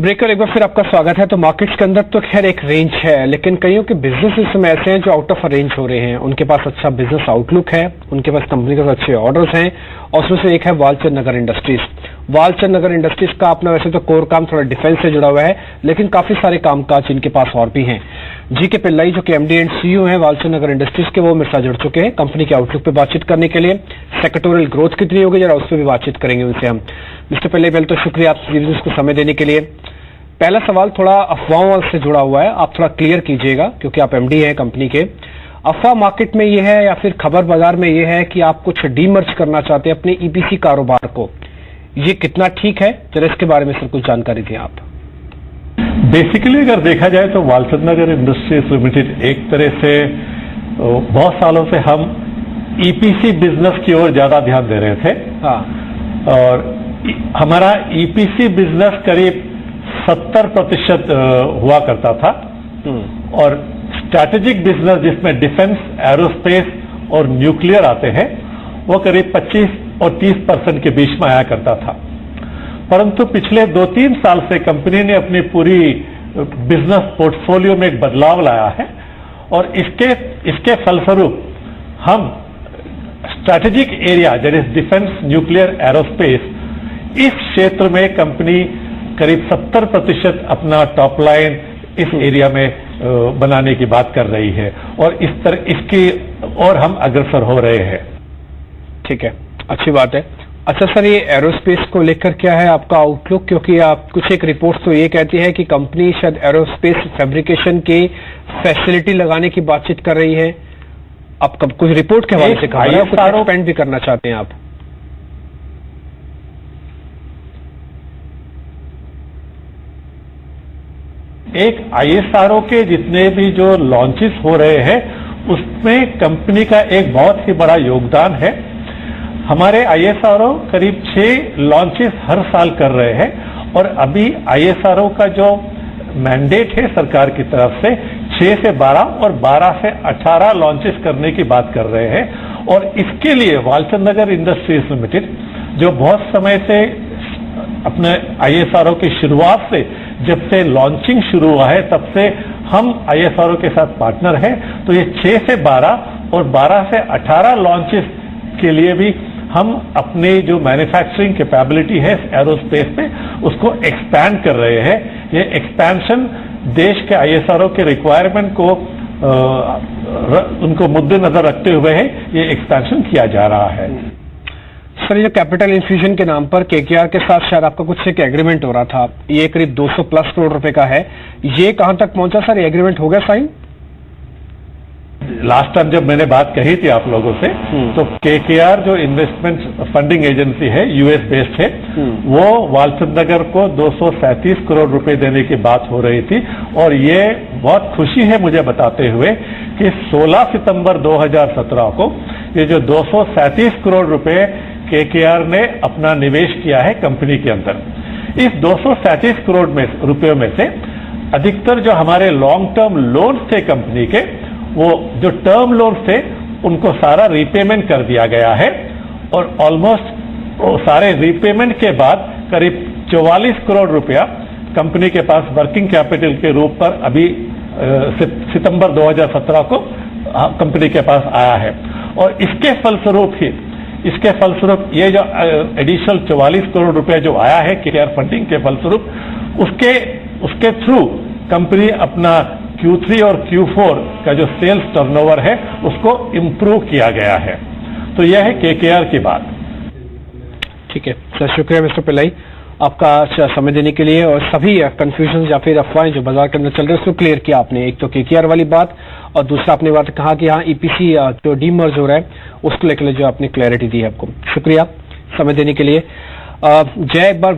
Break कर एक बार फिर आपका स्वागत है। तो मार्केट्स के अंदर तो खैर एक रेंज है, लेकिन कईयों के बिजनेस इस समय ऐसे हैं जो आउट ऑफ रेंज हो रहे हैं। उनके पास अच्छा बिजनेस आउटलुक है, उनके पास कंपनी के अच्छे ऑर्डर्स हैं, और उसमें से एक है वालचंद नगर इंडस्ट्रीज। वालचंद नगर इंडस्ट्रीज का अपना वैसे तो कोर काम थोड़ा डिफेंस से जुड़ा हुआ है, लेकिन काफी सारे कामकाज इनके पास और भी हैं। जीके पिल्लाई जो कि एमडी एंड सीईओ हैं वालचंद नगर इंडस्ट्रीज के, वो मेरे साथ जुड़ चुके हैं कंपनी के आउटलुक पे बातचीत करने के लिए। सेक्टोरियल ग्रोथ कितनी होगी जरा उस पर भी बातचीत करेंगे उनसे हम। मिस्टर पिल्लाई, पहले तो शुक्रिया आप सीरीज को समय देने के लिए। पहला सवाल थोड़ा अफवाहों से जुड़ा हुआ है, आप थोड़ा क्लियर कीजिएगा क्योंकि आप एमडी हैं कंपनी के। अफवाह मार्केट में ये है या फिर खबर बाजार में ये है कि आप कुछ डीमर्ज करना चाहते हैं अपने ईपीसी कारोबार को, ये कितना ठीक है? जरा इसके बारे में सर कुछ जानकारी दें आप। बेसिकली अगर देखा जाए तो वालचंद नगर इंडस्ट्रीज लिमिटेड एक तरह से बहुत सालों से हम ईपीसी बिजनेस की ओर ज्यादा ध्यान दे रहे थे। हाँ। और हमारा ईपीसी बिजनेस करीब 70% हुआ करता था, और स्ट्रैटेजिक बिजनेस जिसमें डिफेंस, एरोस्पेस और न्यूक्लियर आते हैं वो करीब 25 और 30% के बीच में आया करता था। परंतु पिछले 2-3 साल से कंपनी ने अपनी पूरी बिजनेस पोर्टफोलियो में एक बदलाव लाया है, और इसके फलस्वरूप हम स्ट्रैटेजिक एरिया जैसे डिफेंस, न्यूक्लियर, एरोस्पेस, इस क्षेत्र में कंपनी करीब 70% अपना टॉप लाइन इस एरिया में बनाने की बात कर रही है, और इसकी और हम अग्रसर हो रहे हैं। ठीक है, अच्छी बात है। अच्छा सर, ये एरोस्पेस को लेकर क्या है आपका आउटलुक? क्योंकि आप कुछ एक रिपोर्ट तो ये कहती है कि कंपनी शायद एरोस्पेस फैब्रिकेशन की फैसिलिटी लगाने की बातचीत कर रही है। आप कब कुछ रिपोर्ट के हवाले से खबर है, कुछ एक्सपेंड भी करना चाहते हैं आप? एक आईएसआरओ के जितने भी जो लॉन्चेस हो रहे हैं उसमें कंपनी का एक बहुत ही बड़ा योगदान है। हमारे आईएसआरओ करीब 6 लॉन्चेस हर साल कर रहे हैं, और अभी आईएसआरओ का जो मैंडेट है सरकार की तरफ से 6 से 12 और 12 से 18 लॉन्चेस करने की बात कर रहे हैं। और इसके लिए वालचंद नगर इंडस्ट्रीज लिमिटेड जो बहुत समय से अपने आईएसआरओ की शुरुआत से, जब से लॉन्चिंग शुरू हुआ है तब से हम आईएसआरओ के साथ पार्टनर हैं, तो ये 6 से 12 और 12 से 18 लॉन्चेस के लिए भी हम अपनी जो मैन्युफैक्चरिंग कैपेबिलिटी है एरोस्पेस में उसको एक्सपैंड कर रहे हैं। ये एक्सपेंशन देश के आईएसआरओ के रिक्वायरमेंट को उनको मद्देनजर रखते हुए है ये एक्सपेंशन किया जा रहा है। सर, ये कैपिटल इन्फ्यूजन के नाम पर केकेआर के साथ शायद आपका कुछ एक एग्रीमेंट हो रहा था, ये करीब 200+ करोड़ रुपए का है, ये कहां तक पहुंचा सर? ये एग्रीमेंट हो गया साइन? लास्ट टाइम जब मैंने बात कही थी आप लोगों से, तो केकेआर जो इन्वेस्टमेंट फंडिंग एजेंसी है, यूएस बेस्ड है, वो वालचंद नगर को 237 करोड़ रुपए देने की बात हो रही थी। और ये बहुत खुशी है मुझे बताते हुए कि 16 सितंबर 2017 को ये जो 237 करोड़ रुपए केकेआर ने अपना निवेश किया है कंपनी के अंदर, इस 237 करोड़ रुपयों में से अधिकतर जो हमारे लॉन्ग टर्म लोन थे कंपनी के, वो जो टर्म लोन थे उनको सारा रीपेमेंट कर दिया गया है, और ऑलमोस्ट सारे रीपेमेंट के बाद करीब 44 करोड़ रुपया कंपनी के पास वर्किंग कैपिटल के रूप पर अभी सितंबर 2017 को कंपनी के पास आया है। और इसके फलस्वरूप ये जो एडिशनल 44 करोड़ रुपया जो आया है केकेआर फंडिंग के फलस्वरूप, उसके थ्रू कंपनी अपना Q3 और Q4 का जो सेल्स टर्नओवर है उसको इंप्रूव किया गया है। तो यह है केकेआर की बात। ठीक है सर, शुक्रिया मिस्टर पिल्लाई आपका समय देने के लिए, और सभी कंफ्यूजन या फिर अफवाहें जो बाजार के अंदर चल रहे हैं उसको क्लियर किया आपने। एक तो केकेआर वाली बात, और दूसरा आपने बात कहा कि हाँ ईपीसी जो डीमर्ज हो रहा है उसको लेकर जो आपने क्लैरिटी दी है आपको। शुक्रिया समय देने के लिए। जय, एक बार